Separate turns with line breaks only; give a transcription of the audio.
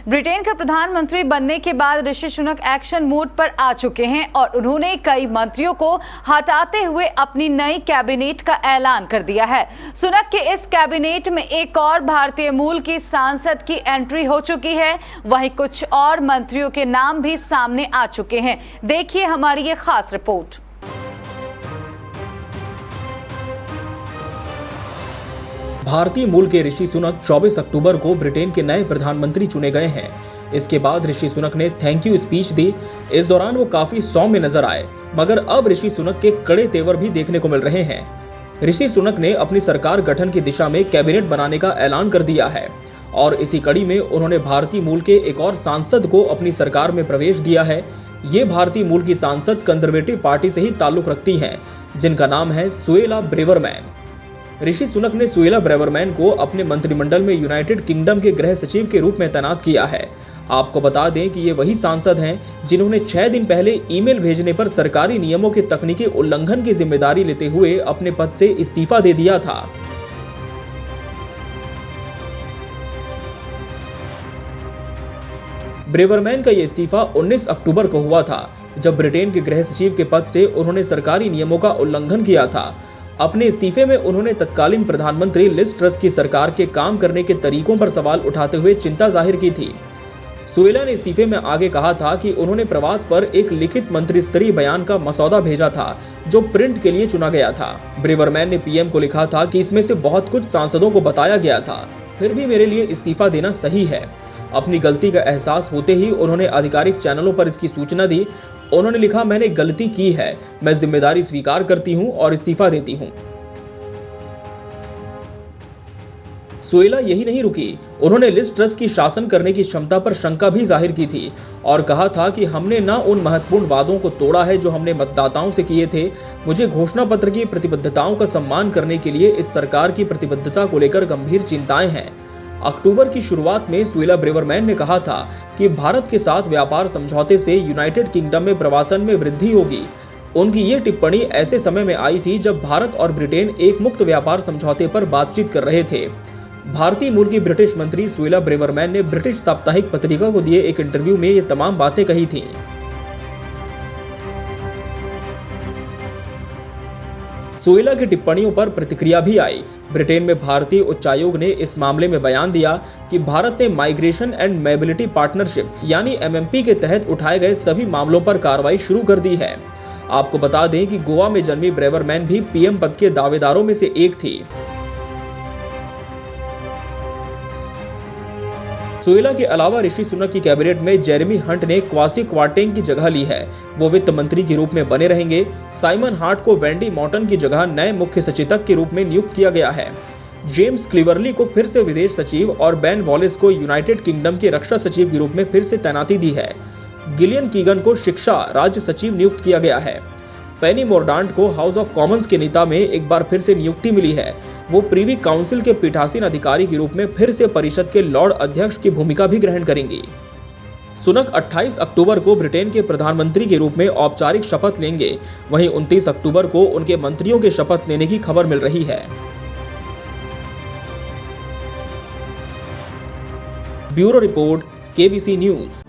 Britain का प्रधानमंत्री बनने के बाद ऋषि सुनक एक्शन मोड पर आ चुके हैं और उन्होंने कई मंत्रियों को हटाते हुए अपनी नई कैबिनेट का ऐलान कर दिया है। सुनक के इस कैबिनेट में एक और भारतीय मूल की सांसद की एंट्री हो चुकी है, वहीं कुछ और मंत्रियों के नाम भी सामने आ चुके हैं। देखिए हमारी ये खास रिपोर्ट।
भारतीय मूल के ऋषि सुनक 24 अक्टूबर को ब्रिटेन के नए प्रधानमंत्री चुने गए हैं। इसके बाद ऋषि सुनक ने थैंक यू स्पीच दी। इस दौरान वो काफी सौम्य नजर आए, मगर अब ऋषि सुनक के कड़े तेवर भी देखने को मिल रहे हैं। ऋषि सुनक ने अपनी सरकार गठन की दिशा में कैबिनेट बनाने का ऐलान कर दिया है और इसी कड़ी में उन्होंने भारतीय मूल के एक और सांसद को अपनी सरकार में प्रवेश दिया है। ये भारतीय मूल की सांसद कंजर्वेटिव पार्टी से ही ताल्लुक रखती हैं, जिनका नाम है सुएला ब्रेवरमैन। ऋषि सुनक ने सुएला ब्रेवरमैन को अपने मंत्रिमंडल में यूनाइटेड किंगडम के गृह सचिव के रूप में तैनात किया है। आपको बता दें कि ये वही सांसद हैं जिन्होंने 6 दिन पहले ईमेल भेजने पर सरकारी नियमों के तकनीकी उल्लंघन की जिम्मेदारी लेते हुए अपने पद से इस्तीफा दे दिया था। ब्रेवरमैन का ये इस्तीफा 19 अक्टूबर को हुआ था, जब ब्रिटेन के गृह सचिव के पद से उन्होंने सरकारी नियमों का उल्लंघन किया था। अपने इस्तीफे में उन्होंने तत्कालीन प्रधानमंत्री लिज ट्रस की सरकार के काम करने के तरीकों पर सवाल उठाते हुए चिंता जाहिर की थी। सुएला ने इस्तीफे में आगे कहा था कि उन्होंने प्रवास पर एक लिखित मंत्री स्तरीय बयान का मसौदा भेजा था, जो प्रिंट के लिए चुना गया था। ब्रेवरमैन ने पीएम को लिखा था कि इसमें से बहुत कुछ सांसदों को बताया गया था, फिर भी मेरे लिए इस्तीफा देना सही है। अपनी गलती का एहसास होते ही उन्होंने आधिकारिक चैनलों पर इसकी सूचना दी। उन्होंने लिखा, मैंने गलती की है, मैं जिम्मेदारी स्वीकार करती हूं और इस्तीफा देती हूं। सुएला यही नहीं रुकी, उन्होंने लिज ट्रस की शासन करने की क्षमता पर शंका भी जाहिर की थी और कहा था कि हमने न उन महत्वपूर्ण वादों को तोड़ा है जो हमने मतदाताओं से किए थे। मुझे घोषणा पत्र की प्रतिबद्धताओं का सम्मान करने के लिए इस सरकार की प्रतिबद्धता को लेकर गंभीर चिंताएं हैं। अक्टूबर की शुरुआत में सुएला ब्रेवरमैन ने कहा था कि भारत के साथ व्यापार समझौते से यूनाइटेड किंगडम में प्रवासन में वृद्धि होगी। उनकी ये टिप्पणी ऐसे समय में आई थी जब भारत और ब्रिटेन एक मुक्त व्यापार समझौते पर बातचीत कर रहे थे। भारतीय मूल की ब्रिटिश मंत्री सुएला ब्रेवरमैन ने ब्रिटिश साप्ताहिक पत्रिका को दिए एक इंटरव्यू में ये तमाम बातें कही थी। सुएला की टिप्पणियों पर प्रतिक्रिया भी आई। ब्रिटेन में भारतीय उच्चायोग ने इस मामले में बयान दिया कि भारत ने माइग्रेशन एंड मोबिलिटी पार्टनरशिप यानी एमएमपी के तहत उठाए गए सभी मामलों पर कार्रवाई शुरू कर दी है। आपको बता दें कि गोवा में जन्मी ब्रेवरमैन भी पीएम पद के दावेदारों में से एक थी। सुएला के अलावा ऋषि सुनक की कैबिनेट में जेरेमी हंट ने क्वासी क्वार्टेंग की जगह ली है। वो वित्त मंत्री के रूप में बने रहेंगे। साइमन हार्ट को वेंडी मॉर्टन की जगह नए मुख्य सचेतक के रूप में नियुक्त किया गया है। जेम्स क्लीवरली को फिर से विदेश सचिव और बेन वॉलिस को यूनाइटेड किंगडम के रक्षा सचिव के रूप में फिर से तैनाती दी है। गिलियन कीगन को शिक्षा राज्य सचिव नियुक्त किया गया है। पेनी मोरडांट को हाउस ऑफ कॉमन्स के नेता में एक बार फिर से नियुक्ति मिली है। वो प्रीवी काउंसिल के पीठासीन अधिकारी के रूप में फिर से परिषद के लॉर्ड अध्यक्ष की भूमिका भी ग्रहण करेंगी। सुनक 28 अक्टूबर को ब्रिटेन के प्रधानमंत्री के रूप में औपचारिक शपथ लेंगे। वहीं 29 अक्टूबर को उनके मंत्रियों के शपथ लेने की खबर मिल रही है। Bureau report, KBC news.